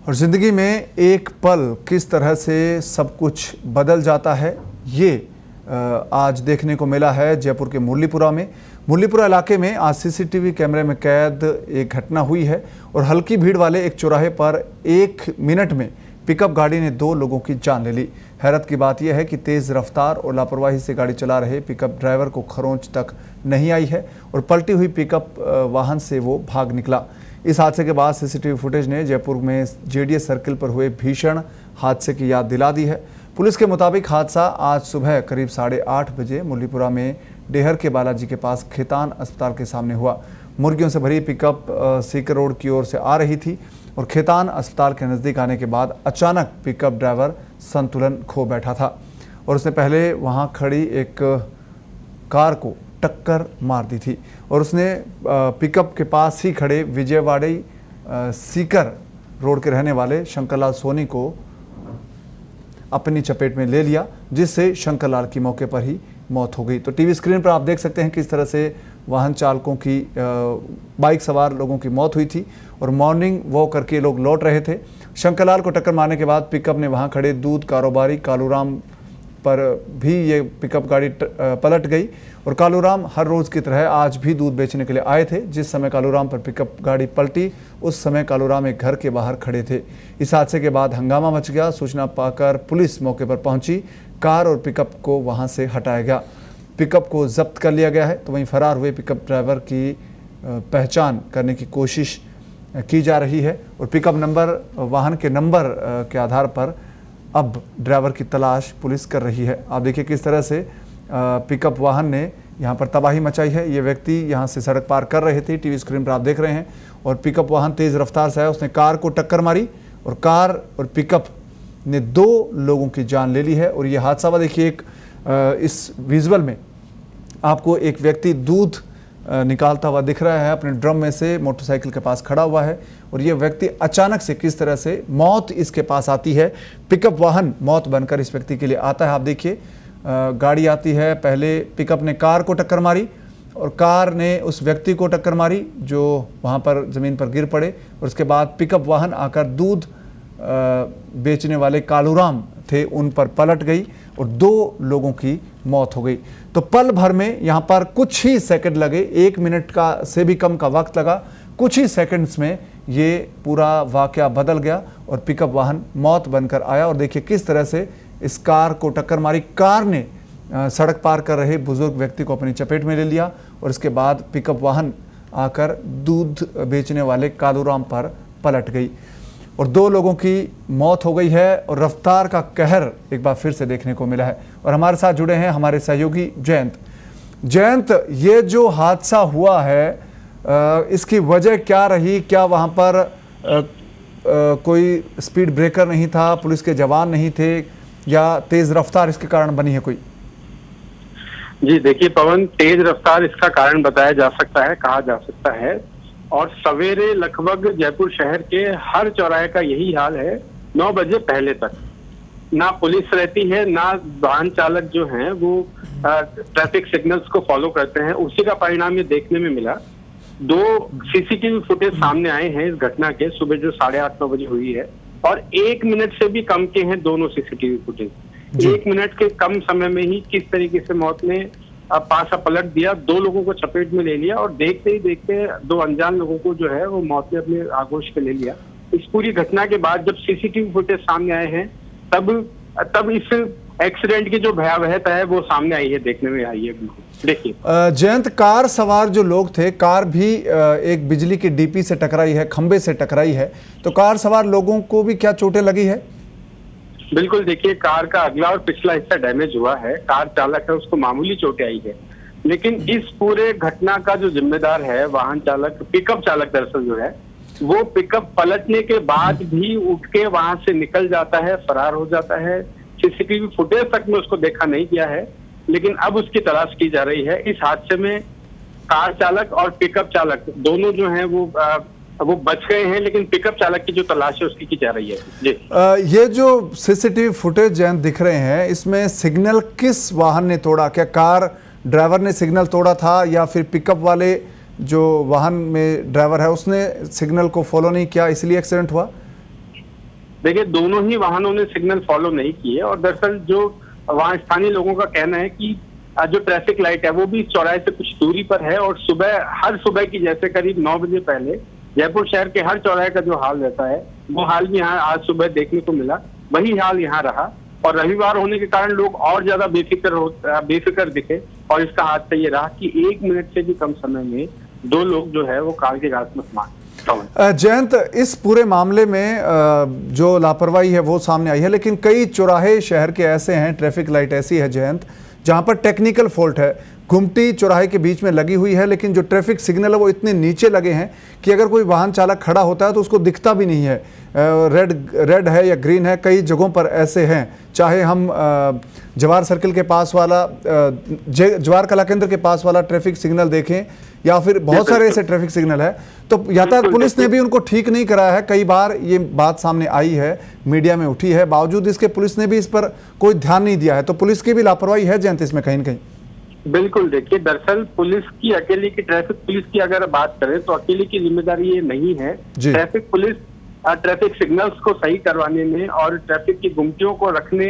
और ज़िंदगी में एक पल किस तरह से सब कुछ बदल जाता है, ये आज देखने को मिला है जयपुर के मुरलीपुरा में। मुरलीपुरा इलाके में आज सीसीटीवी कैमरे में कैद एक घटना हुई है और हल्की भीड़ वाले एक चौराहे पर 1 मिनट में पिकअप गाड़ी ने 2 लोगों की जान ले ली। हैरत की बात यह है कि तेज़ रफ्तार और लापरवाही से गाड़ी चला रहे पिकअप ड्राइवर को खरोंच तक नहीं आई है और पलटी हुई पिकअप वाहन से वो भाग निकला। इस हादसे के बाद सीसीटीवी फुटेज ने जयपुर में जेडीएस सर्किल पर हुए भीषण हादसे की याद दिला दी है। पुलिस के मुताबिक हादसा आज सुबह करीब 8:30 बजे मुरलीपुरा में डेहर के बालाजी के पास खेतान अस्पताल के सामने हुआ। मुर्गियों से भरी पिकअप सीकर रोड की ओर से आ रही थी और खेतान अस्पताल के नज़दीक आने के बाद अचानक पिकअप ड्राइवर संतुलन खो बैठा था और उसने पहले वहां खड़ी एक कार को टक्कर मार दी थी और उसने पिकअप के पास ही खड़े विजयवाड़ी सीकर रोड के रहने वाले शंकरलाल सोनी को अपनी चपेट में ले लिया, जिससे शंकरलाल की मौके पर ही मौत हो गई। तो टीवी स्क्रीन पर आप देख सकते हैं किस तरह से वाहन चालकों की बाइक सवार लोगों की मौत हुई थी और मॉर्निंग वॉक करके लोग लौट रहे थे। शंकरलाल को टक्कर मारने के बाद पिकअप ने वहां खड़े दूध कारोबारी कालूराम पर भी ये पिकअप गाड़ी पलट गई और कालूराम हर रोज़ की तरह आज भी दूध बेचने के लिए आए थे। जिस समय कालूराम पर पिकअप गाड़ी पलटी उस समय कालूराम एक घर के बाहर खड़े थे। इस हादसे के बाद हंगामा मच गया। सूचना पाकर पुलिस मौके पर पहुंची। कार और पिकअप को वहां से हटाया गया। पिकअप को जब्त कर लिया गया है। तो वहीं फरार हुए पिकअप ड्राइवर की पहचान करने की कोशिश की जा रही है और पिकअप नंबर वाहन के नंबर के आधार पर अब ड्राइवर की तलाश पुलिस कर रही है। आप देखिए किस तरह से पिकअप वाहन ने यहाँ पर तबाही मचाई है। ये व्यक्ति यहाँ से सड़क पार कर रहे थे, टीवी स्क्रीन पर आप देख रहे हैं, और पिकअप वाहन तेज़ रफ्तार से आया, उसने कार को टक्कर मारी और कार और पिकअप ने 2 लोगों की जान ले ली है। और ये हादसा हुआ, देखिए एक इस विजुअल में आपको एक व्यक्ति दूध निकालता हुआ दिख रहा है अपने ड्रम में से, मोटरसाइकिल के पास खड़ा हुआ है और ये व्यक्ति अचानक से किस तरह से मौत इसके पास आती है। पिकअप वाहन मौत बनकर इस व्यक्ति के लिए आता है। आप देखिए गाड़ी आती है, पहले पिकअप ने कार को टक्कर मारी और कार ने उस व्यक्ति को टक्कर मारी जो वहाँ पर ज़मीन पर गिर पड़े और उसके बाद पिकअप वाहन आकर दूध बेचने वाले कालूराम थे उन पर पलट गई और 2 लोगों की मौत हो गई। तो पल भर में यहाँ पर कुछ ही सेकंड लगे, 1 मिनट का से भी कम का वक्त लगा। कुछ ही सेकंड्स में ये पूरा वाकया बदल गया और पिकअप वाहन मौत बनकर आया। और देखिए किस तरह से इस कार को टक्कर मारी। कार ने सड़क पार कर रहे बुजुर्ग व्यक्ति को अपनी चपेट में ले लिया और इसके बाद पिकअप वाहन आकर दूध बेचने वाले कालूराम पर पलट गई और 2 लोगों की मौत हो गई है और रफ्तार का कहर एक बार फिर से देखने को मिला है। और हमारे साथ जुड़े हैं हमारे सहयोगी जयंत। ये जो हादसा हुआ है इसकी वजह क्या रही? क्या वहाँ पर कोई स्पीड ब्रेकर नहीं था, पुलिस के जवान नहीं थे या तेज रफ्तार इसके कारण बनी है कोई? जी देखिए पवन, तेज रफ्तार इसका कारण बताया जा सकता है, कहा जा सकता है। और सवेरे लगभग जयपुर शहर के हर चौराहे का यही हाल है। 9 बजे पहले तक ना पुलिस रहती है, ना वाहन चालक जो हैं वो ट्रैफिक सिग्नल्स को फॉलो करते हैं। उसी का परिणाम ये देखने में मिला। 2 सीसीटीवी फुटेज सामने आए हैं इस घटना के, सुबह जो 8:30-9 बजे हुई है और 1 मिनट से भी कम के हैं दोनों सीसीटीवी फुटेज। 1 मिनट के कम समय में ही किस तरीके से मौत ने पासा पलट दिया, 2 लोगों को चपेट में ले लिया और देखते ही देखते 2 अनजान लोगों को जो है वो मौत ने अपने आगोश में ले लिया। इस पूरी घटना के बाद जब सीसीटीवी फुटेज सामने आए हैं तब इस एक्सीडेंट की जो भयावहता है वो सामने आई है, देखने में आई है। बिल्कुल देखिए जयंत, कार सवार जो लोग थे, कार भी एक बिजली की डीपी से टकराई है, खंबे से टकराई है, तो कार सवार लोगों को भी क्या चोटें लगी है? बिल्कुल देखिए, कार का अगला और पिछला हिस्सा डैमेज हुआ है। कार चालक है उसको मामूली चोटें आई है, लेकिन इस पूरे घटना का जो जिम्मेदार है वाहन चालक, पिकअप चालक दरअसल जो है वो पिकअप पलटने के बाद भी उठ के वहां से निकल जाता है, फरार हो जाता है। सीसीटीवी फुटेज तक में उसको देखा नहीं गया है, लेकिन अब उसकी तलाश की जा रही है। इस हादसे में कार चालक और पिकअप चालक दोनों जो हैं वो बच गए हैं, लेकिन पिकअप चालक की जो तलाश है उसकी की जा रही है। जी ये जो सीसीटीवी फुटेज जयंत दिख रहे हैं, इसमें सिग्नल किस वाहन ने तोड़ा? क्या कार ड्राइवर ने सिग्नल तोड़ा था या फिर पिकअप वाले जो वाहन में ड्राइवर है उसने सिग्नल को फॉलो नहीं किया इसलिए एक्सीडेंट हुआ? देखिए दोनों ही वाहनों ने सिग्नल फॉलो नहीं किए और दरअसल जो वहाँ स्थानीय लोगों का कहना है कि जो ट्रैफिक लाइट है वो भी चौराहे से कुछ दूरी पर है और हर सुबह की जैसे करीब 9 बजे पहले जयपुर शहर के हर चौराहे का जो हाल रहता है वो हाल भी यहाँ आज सुबह देखने को मिला, वही हाल यहाँ रहा। और रविवार होने के कारण लोग और ज्यादा बेफिक्र दिखे और इसका हादसा ये रहा कि 1 मिनट से भी कम समय में 2 लोग जो है वो कार के घास में समा। जयंत, इस पूरे मामले में जो लापरवाही है वो सामने आई है, लेकिन कई चौराहे शहर के ऐसे हैं, ट्रैफिक लाइट ऐसी है जयंत, जहां पर टेक्निकल फॉल्ट है। गुमटी चौराहे के बीच में लगी हुई है, लेकिन जो ट्रैफिक सिग्नल है वो इतने नीचे लगे हैं कि अगर कोई वाहन चालक खड़ा होता है तो उसको दिखता भी नहीं है रेड है या ग्रीन है। कई जगहों पर ऐसे हैं, चाहे हम जवाहर सर्किल के पास वाला जवाहर कला केंद्र के पास वाला ट्रैफिक सिग्नल देखें या फिर बहुत सारे ऐसे ट्रैफिक सिग्नल है, तो यातायात पुलिस ने भी उनको ठीक नहीं कराया है। कई बार ये बात सामने आई है, मीडिया में उठी है, बावजूद इसके पुलिस ने भी इस पर कोई ध्यान नहीं दिया है। तो पुलिस की भी लापरवाही है जयंत इसमें कहीं न कहीं। बिल्कुल, देखिए दरअसल पुलिस की अकेले की ट्रैफिक पुलिस की अगर बात करें तो अकेले की जिम्मेदारी ये नहीं है। ट्रैफिक पुलिस ट्रैफिक सिग्नल्स को सही करवाने में और ट्रैफिक की गुमटियों को रखने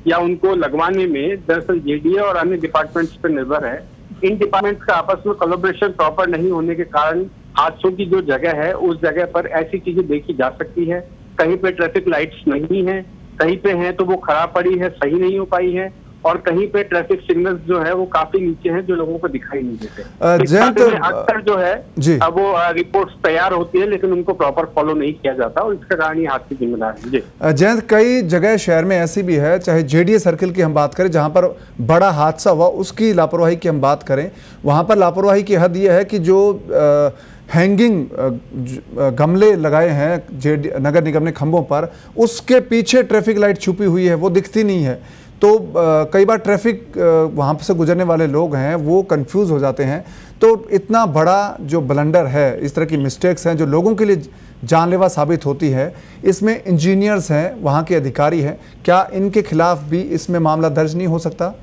या उनको लगवाने में दरअसल जेडीए और अन्य डिपार्टमेंट्स पर निर्भर है। इन डिपार्टमेंट्स का आपस में कोलैबोरेशन प्रॉपर नहीं होने के कारण हादसों की जो जगह है उस जगह पर ऐसी चीजें देखी जा सकती है। कहीं पे ट्रैफिक लाइट्स नहीं है, कहीं पे हैं तो वो खराब पड़ी है, सही नहीं हो पाई है, और कहीं पे ट्रैफिक सिग्नल्स जो है वो काफी नीचे हैं जो लोगों को दिखाई नहीं देते। अक्सर जो है वो रिपोर्ट्स तैयार होती है लेकिन उनको प्रॉपर फॉलो नहीं किया जाता और इसका कारण ये हादसे जिम्मेदार है। जी जयंत, कई जगह शहर में ऐसी भी है, चाहे जेडीए सर्किल की हम बात करें जहां पर बड़ा हादसा हुआ उसकी लापरवाही की हम बात करें, वहां पर लापरवाही की हद यह है कि जो हैंगिंग गमले लगाए हैं नगर निगम ने खंभों पर, उसके पीछे ट्रैफिक लाइट छुपी हुई है, वो दिखती नहीं है। तो कई बार ट्रैफिक वहाँ से गुजरने वाले लोग हैं वो कंफ्यूज हो जाते हैं। तो इतना बड़ा जो ब्लंडर है, इस तरह की मिस्टेक्स हैं जो लोगों के लिए जानलेवा साबित होती है, इसमें इंजीनियर्स हैं, वहाँ के अधिकारी हैं, क्या इनके खिलाफ भी इसमें मामला दर्ज नहीं हो सकता?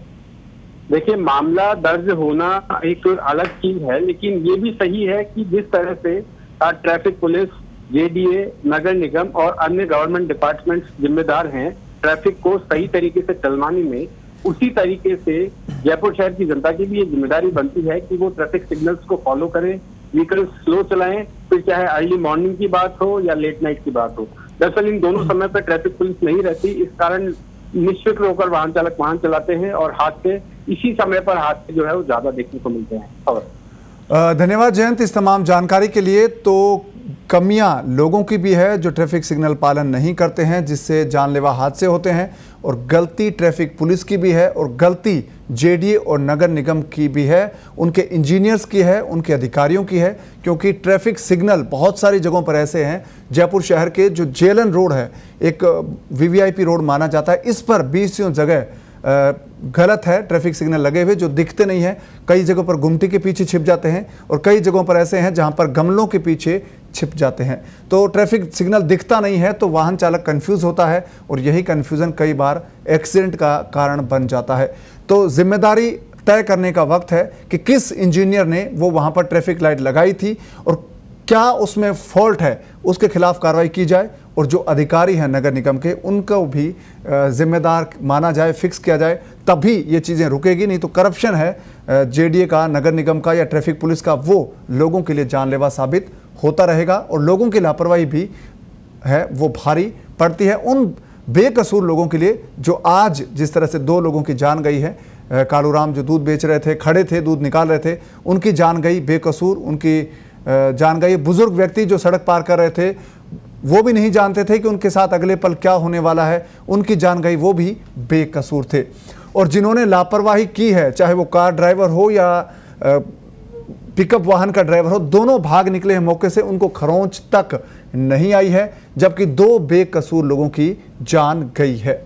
देखिए मामला दर्ज होना एक अलग चीज है, लेकिन ये भी सही है कि जिस तरह से ट्रैफिक पुलिस, जेडीए, नगर निगम और अन्य गवर्नमेंट डिपार्टमेंट्स जिम्मेदार हैं ट्रैफिक को सही तरीके से चलवाने में, उसी तरीके से जयपुर शहर की जनता की भी ये जिम्मेदारी बनती है कि वो ट्रैफिक सिग्नल्स को फॉलो करें, व्हीकल स्लो चलाएं, फिर चाहे अर्ली मॉर्निंग की बात हो या लेट नाइट की बात हो। दरअसल इन दोनों समय पर ट्रैफिक पुलिस नहीं रहती, इस कारण निश्चित होकर वाहन चालक वाहन चलाते हैं और हादसे इसी समय पर हादसे जो है वो ज्यादा देखने को मिलते हैं। धन्यवाद जयंत इस तमाम जानकारी के लिए। तो कमियां लोगों की भी है जो ट्रैफिक सिग्नल पालन नहीं करते हैं, जिससे जानलेवा हादसे होते हैं, और गलती ट्रैफिक पुलिस की भी है और गलती जेडीए और नगर निगम की भी है, उनके इंजीनियर्स की है, उनके अधिकारियों की है। क्योंकि ट्रैफिक सिग्नल बहुत सारी जगहों पर ऐसे हैं, जयपुर शहर के जो जेलन रोड है, एक वीवीआईपी रोड माना जाता है, इस पर 20 जगह गलत है ट्रैफिक सिग्नल लगे हुए जो दिखते नहीं हैं। कई जगहों पर गुमटी के पीछे छिप जाते हैं और कई जगहों पर ऐसे हैं जहां पर गमलों के पीछे छिप जाते हैं। तो ट्रैफिक सिग्नल दिखता नहीं है तो वाहन चालक कंफ्यूज होता है और यही कंफ्यूजन कई बार एक्सीडेंट का कारण बन जाता है। तो जिम्मेदारी तय करने का वक्त है कि किस इंजीनियर ने वो वहां पर ट्रैफिक लाइट लगाई थी और क्या उसमें फॉल्ट है, उसके खिलाफ कार्रवाई की जाए और जो अधिकारी हैं नगर निगम के उनको भी जिम्मेदार माना जाए, फिक्स किया जाए, तभी ये चीज़ें रुकेगी। नहीं तो करप्शन है जेडीए का, नगर निगम का या ट्रैफिक पुलिस का, वो लोगों के लिए जानलेवा साबित होता रहेगा और लोगों की लापरवाही भी है वो भारी पड़ती है उन बेकसूर लोगों के लिए जो आज जिस तरह से 2 लोगों की जान गई है। कालूराम जो दूध बेच रहे थे, खड़े थे, दूध निकाल रहे थे, उनकी जान गई, बेकसूर उनकी जान गई। बुजुर्ग व्यक्ति जो सड़क पार कर रहे थे वो भी नहीं जानते थे कि उनके साथ अगले पल क्या होने वाला है, उनकी जान गई, वो भी बेकसूर थे। और जिन्होंने लापरवाही की है, चाहे वो कार ड्राइवर हो या पिकअप वाहन का ड्राइवर हो, दोनों भाग निकले हैं मौके से, उनको खरोंच तक नहीं आई है, जबकि 2 बेकसूर लोगों की जान गई है।